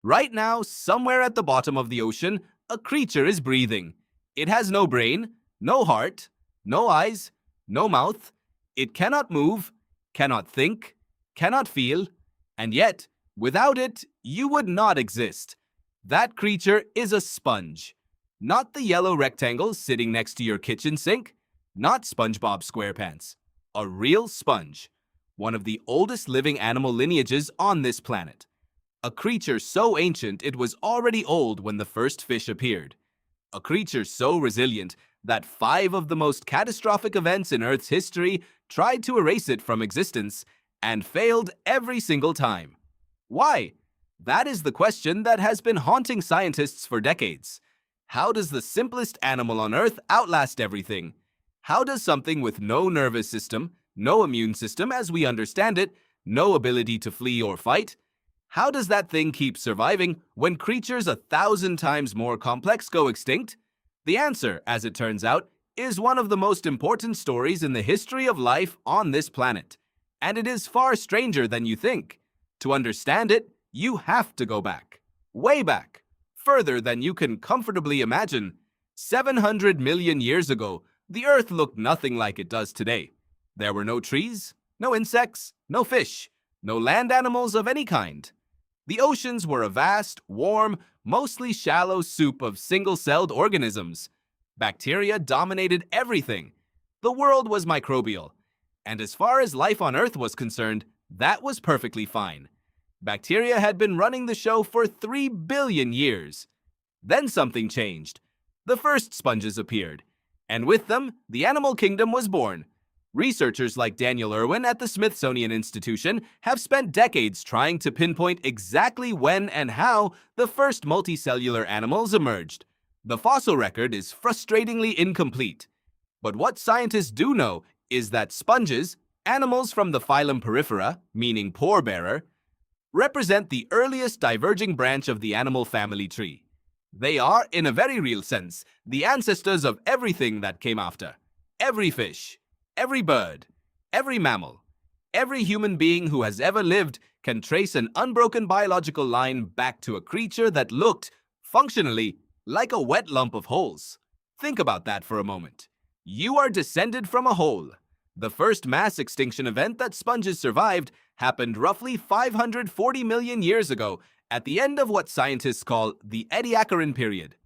Right now, somewhere at the bottom of the ocean, a creature is breathing. It has no brain, no heart, no eyes, no mouth. It cannot move, cannot think, cannot feel, and yet, without it, you would not exist. That creature is a sponge. Not the yellow rectangle sitting next to your kitchen sink, not SpongeBob SquarePants. A real sponge, one of the oldest living animal lineages on this planet. A creature so ancient it was already old when the first fish appeared. A creature so resilient that 5 of the most catastrophic events in Earth's history tried to erase it from existence and failed every single time. Why? That is the question that has been haunting scientists for decades. How does the simplest animal on Earth outlast everything? How does something with no nervous system, no immune system as we understand it, no ability to flee or fight, how does that thing keep surviving when creatures 1,000 times more complex go extinct? The answer, as it turns out, is one of the most important stories in the history of life on this planet. And it is far stranger than you think. To understand it, you have to go back. Way back. Further than you can comfortably imagine. 700 million years ago, the Earth looked nothing like it does today. There were no trees, no insects, no fish, no land animals of any kind. The oceans were a vast, warm, mostly shallow soup of single-celled organisms. Bacteria dominated everything. The world was microbial. And as far as life on Earth was concerned, that was perfectly fine. Bacteria had been running the show for 3 billion years. Then something changed. The first sponges appeared. And with them, the animal kingdom was born. Researchers like Daniel Irwin at the Smithsonian Institution have spent decades trying to pinpoint exactly when and how the first multicellular animals emerged. The fossil record is frustratingly incomplete. But what scientists do know is that sponges, animals from the phylum Porifera, meaning pore-bearer, represent the earliest diverging branch of the animal family tree. They are, in a very real sense, the ancestors of everything that came after. Every fish, every bird, every mammal, every human being who has ever lived can trace an unbroken biological line back to a creature that looked, functionally, like a wet lump of holes. Think about that for a moment. You are descended from a hole. The first mass extinction event that sponges survived happened roughly 540 million years ago at the end of what scientists call the Ediacaran period.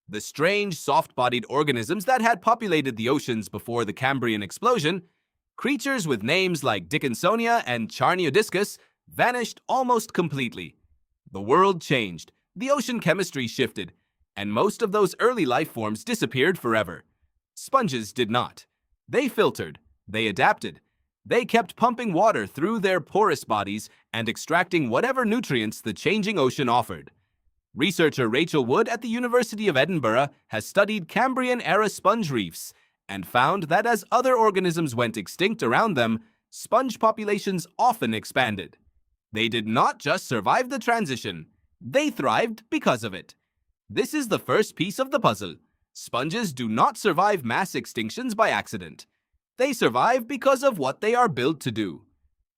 The strange, soft-bodied organisms that had populated the oceans before the Cambrian explosion, creatures with names like Dickinsonia and Charniodiscus, vanished almost completely. The world changed, the ocean chemistry shifted, and most of those early life forms disappeared forever. Sponges did not. They filtered, they adapted. They kept pumping water through their porous bodies and extracting whatever nutrients the changing ocean offered. Researcher Rachel Wood at the University of Edinburgh has studied Cambrian-era sponge reefs and found that as other organisms went extinct around them, sponge populations often expanded. They did not just survive the transition, they thrived because of it. This is the first piece of the puzzle. Sponges do not survive mass extinctions by accident. They survive because of what they are built to do.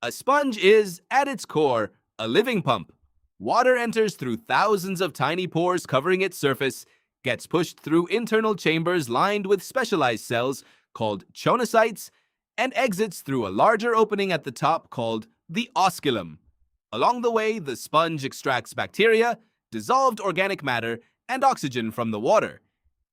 A sponge is, at its core, a living pump. Water enters through thousands of tiny pores covering its surface, gets pushed through internal chambers lined with specialized cells called choanocytes, and exits through a larger opening at the top called the osculum. Along the way, the sponge extracts bacteria, dissolved organic matter, and oxygen from the water.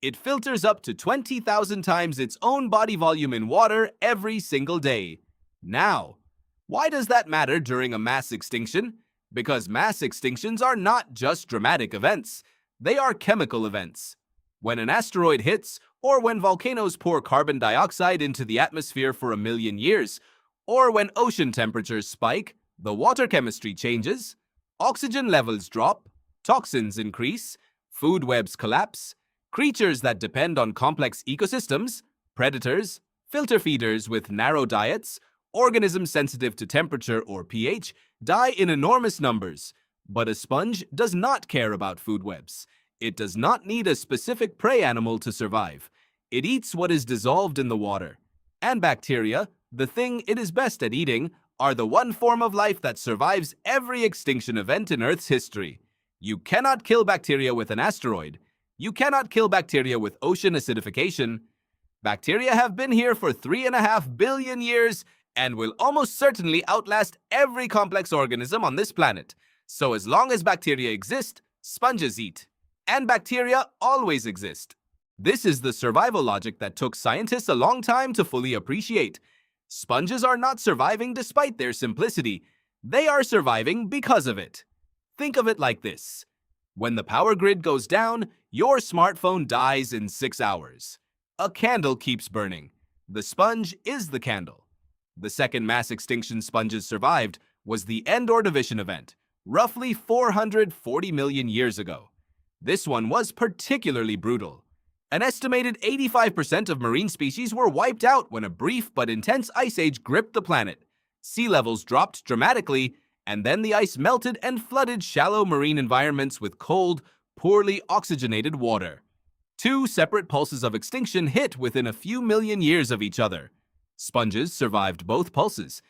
It filters up to 20,000 times its own body volume in water every single day. Now, why does that matter during a mass extinction? Because mass extinctions are not just dramatic events, they are chemical events. When an asteroid hits, or when volcanoes pour carbon dioxide into the atmosphere for 1,000,000 years, or when ocean temperatures spike, the water chemistry changes, oxygen levels drop, toxins increase, food webs collapse, creatures that depend on complex ecosystems, predators, filter feeders with narrow diets, organisms sensitive to temperature or pH, die in enormous numbers. But a sponge does not care about food webs. It does not need a specific prey animal to survive. It eats what is dissolved in the water. And bacteria, the thing it is best at eating, are the one form of life that survives every extinction event in Earth's history. You cannot kill bacteria with an asteroid. You cannot kill bacteria with ocean acidification. Bacteria have been here for 3.5 billion years and will almost certainly outlast every complex organism on this planet. So as long as bacteria exist, sponges eat. And bacteria always exist. This is the survival logic that took scientists a long time to fully appreciate. Sponges are not surviving despite their simplicity. They are surviving because of it. Think of it like this. When the power grid goes down, your smartphone dies in 6 hours. A candle keeps burning. The sponge is the candle. The second mass extinction sponges survived was the end Ordovician event, roughly 440 million years ago. This one was particularly brutal. An estimated 85% of marine species were wiped out when a brief but intense ice age gripped the planet. Sea levels dropped dramatically, and then the ice melted and flooded shallow marine environments with cold, poorly oxygenated water. Two separate pulses of extinction hit within a few million years of each other. Sponges survived both pulses.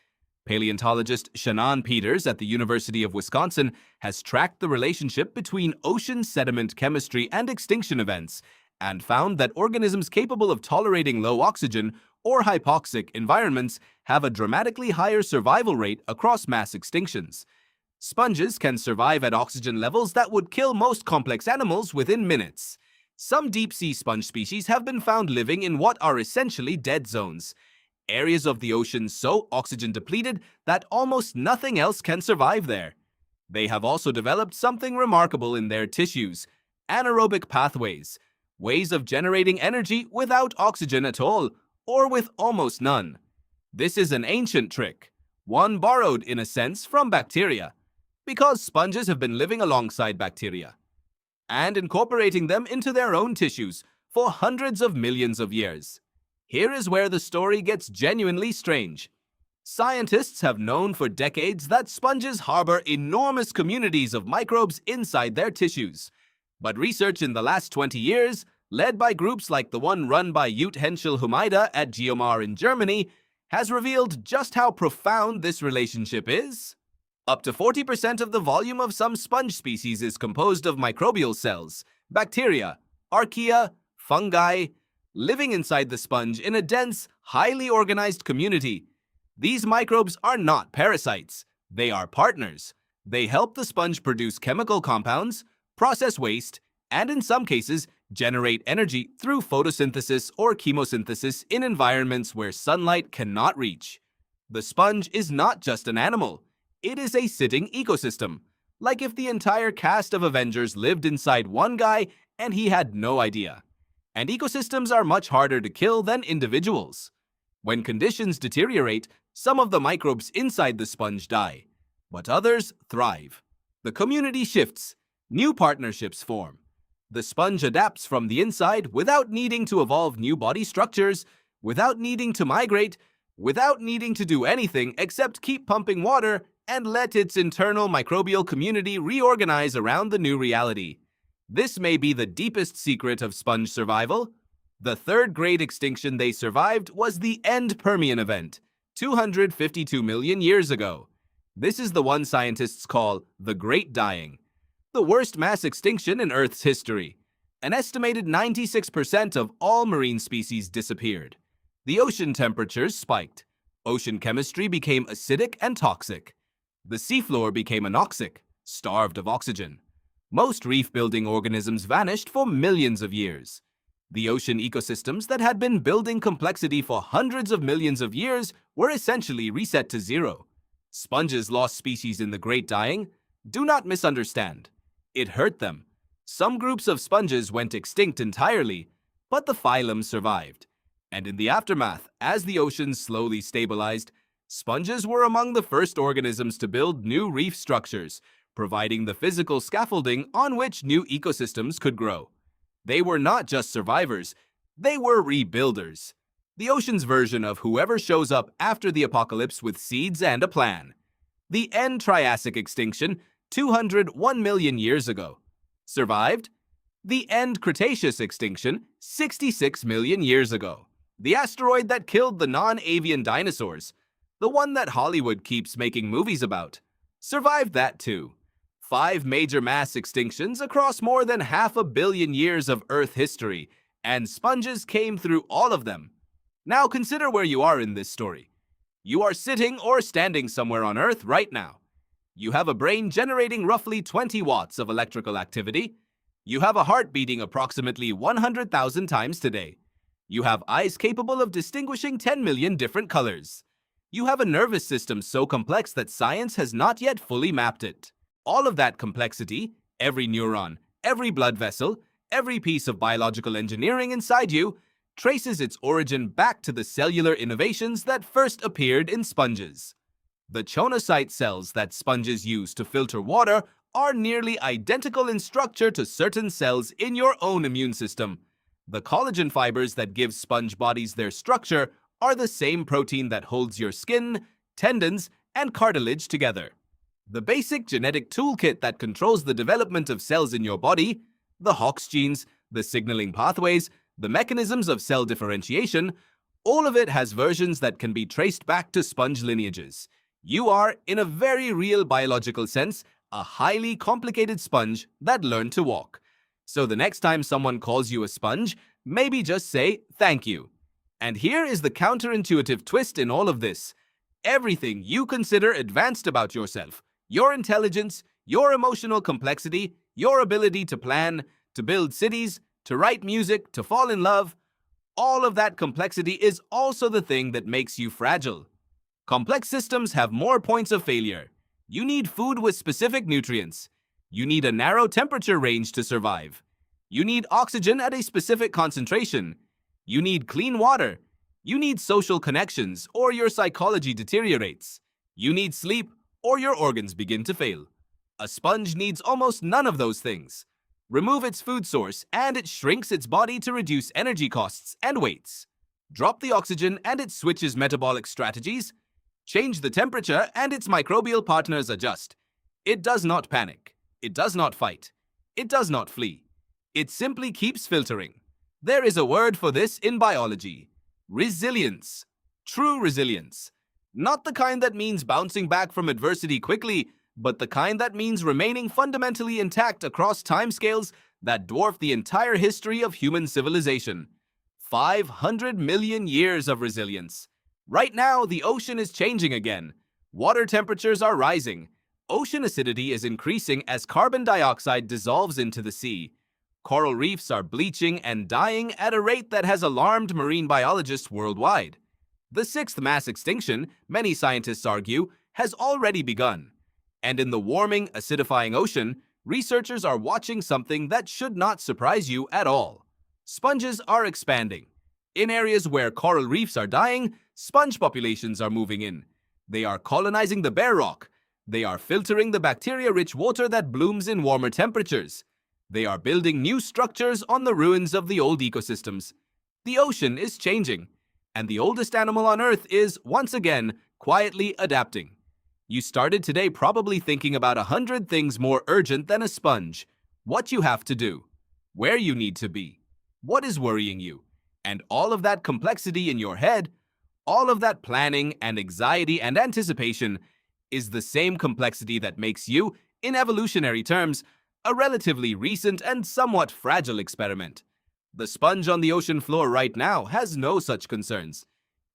Paleontologist Shannon Peters at the University of Wisconsin has tracked the relationship between ocean sediment chemistry and extinction events, and found that organisms capable of tolerating low oxygen or hypoxic environments have a dramatically higher survival rate across mass extinctions. Sponges can survive at oxygen levels that would kill most complex animals within minutes. Some deep-sea sponge species have been found living in what are essentially dead zones, areas of the ocean so oxygen-depleted that almost nothing else can survive there. They have also developed something remarkable in their tissues: anaerobic pathways, ways of generating energy without oxygen at all, or with almost none. This is an ancient trick, one borrowed in a sense from bacteria, because sponges have been living alongside bacteria and incorporating them into their own tissues for hundreds of millions of years. Here is where the story gets genuinely strange. Scientists have known for decades that sponges harbor enormous communities of microbes inside their tissues. But research in the last 20 years, led by groups like the one run by Ute Henschel-Humaida at Geomar in Germany, has revealed just how profound this relationship is. Up to 40% of the volume of some sponge species is composed of microbial cells, bacteria, archaea, fungi, living inside the sponge in a dense, highly organized community. These microbes are not parasites. They are partners. They help the sponge produce chemical compounds, process waste, and in some cases, generate energy through photosynthesis or chemosynthesis in environments where sunlight cannot reach. The sponge is not just an animal. It is a sitting ecosystem, like if the entire cast of Avengers lived inside one guy and he had no idea. And ecosystems are much harder to kill than individuals. When conditions deteriorate, some of the microbes inside the sponge die, but others thrive. The community shifts. New partnerships form. The sponge adapts from the inside without needing to evolve new body structures, without needing to migrate, without needing to do anything except keep pumping water and let its internal microbial community reorganize around the new reality. This may be the deepest secret of sponge survival. The third great extinction they survived was the end Permian event, 252 million years ago. This is the one scientists call the Great Dying, the worst mass extinction in Earth's history. An estimated 96% of all marine species disappeared. The ocean temperatures spiked. Ocean chemistry became acidic and toxic. The seafloor became anoxic, starved of oxygen. Most reef-building organisms vanished for millions of years. The ocean ecosystems that had been building complexity for hundreds of millions of years were essentially reset to zero. Sponges lost species in the Great Dying. Do not misunderstand. It hurt them. Some groups of sponges went extinct entirely, but the phylum survived. And in the aftermath, as the oceans slowly stabilized, sponges were among the first organisms to build new reef structures, providing the physical scaffolding on which new ecosystems could grow. They were not just survivors, they were rebuilders. The ocean's version of whoever shows up after the apocalypse with seeds and a plan. The end Triassic extinction, 201 million years ago. Survived? The end Cretaceous extinction, 66 million years ago. The asteroid that killed the non-avian dinosaurs, the one that Hollywood keeps making movies about. Survived that too. 5 major mass extinctions across more than 500 million years of Earth history, and sponges came through all of them. Now consider where you are in this story. You are sitting or standing somewhere on Earth right now. You have a brain generating roughly 20 watts of electrical activity. You have a heart beating approximately 100,000 times today. You have eyes capable of distinguishing 10 million different colors. You have a nervous system so complex that science has not yet fully mapped it. All of that complexity, every neuron, every blood vessel, every piece of biological engineering inside you, traces its origin back to the cellular innovations that first appeared in sponges. The choanocyte cells that sponges use to filter water are nearly identical in structure to certain cells in your own immune system. The collagen fibers that give sponge bodies their structure are the same protein that holds your skin, tendons, and cartilage together. The basic genetic toolkit that controls the development of cells in your body, the Hox genes, the signaling pathways, the mechanisms of cell differentiation, all of it has versions that can be traced back to sponge lineages. You are, in a very real biological sense, a highly complicated sponge that learned to walk. So the next time someone calls you a sponge, maybe just say thank you. And here is the counterintuitive twist in all of this. Everything you consider advanced about yourself, your intelligence, your emotional complexity, your ability to plan, to build cities, to write music, to fall in love, all of that complexity is also the thing that makes you fragile. Complex systems have more points of failure. You need food with specific nutrients. You need a narrow temperature range to survive. You need oxygen at a specific concentration. You need clean water. You need social connections, or your psychology deteriorates. You need sleep, or your organs begin to fail. A sponge needs almost none of those things. Remove its food source, and it shrinks its body to reduce energy costs and weights. Drop the oxygen, and it switches metabolic strategies. Change the temperature, and its microbial partners adjust. It does not panic. It does not fight. It does not flee. It simply keeps filtering. There is a word for this in biology. Resilience. True resilience. Not the kind that means bouncing back from adversity quickly, but the kind that means remaining fundamentally intact across timescales that dwarf the entire history of human civilization. 500 million years of resilience. Right now, the ocean is changing again. Water temperatures are rising. Ocean acidity is increasing as carbon dioxide dissolves into the sea. Coral reefs are bleaching and dying at a rate that has alarmed marine biologists worldwide. The sixth mass extinction, many scientists argue, has already begun. And in the warming, acidifying ocean, researchers are watching something that should not surprise you at all. Sponges are expanding. In areas where coral reefs are dying, sponge populations are moving in. They are colonizing the bare rock. They are filtering the bacteria-rich water that blooms in warmer temperatures. They are building new structures on the ruins of the old ecosystems. The ocean is changing, and the oldest animal on Earth is, once again, quietly adapting. You started today probably thinking about 100 things more urgent than a sponge. What you have to do, where you need to be, what is worrying you, and all of that complexity in your head, all of that planning and anxiety and anticipation is the same complexity that makes you, in evolutionary terms, a relatively recent and somewhat fragile experiment. The sponge on the ocean floor right now has no such concerns.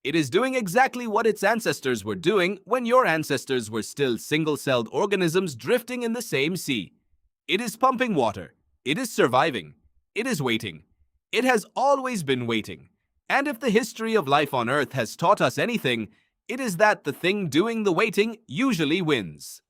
It is doing exactly what its ancestors were doing when your ancestors were still single-celled organisms drifting in the same sea. It is pumping water. It is surviving. It is waiting. It has always been waiting. And if the history of life on Earth has taught us anything, it is that the thing doing the waiting usually wins.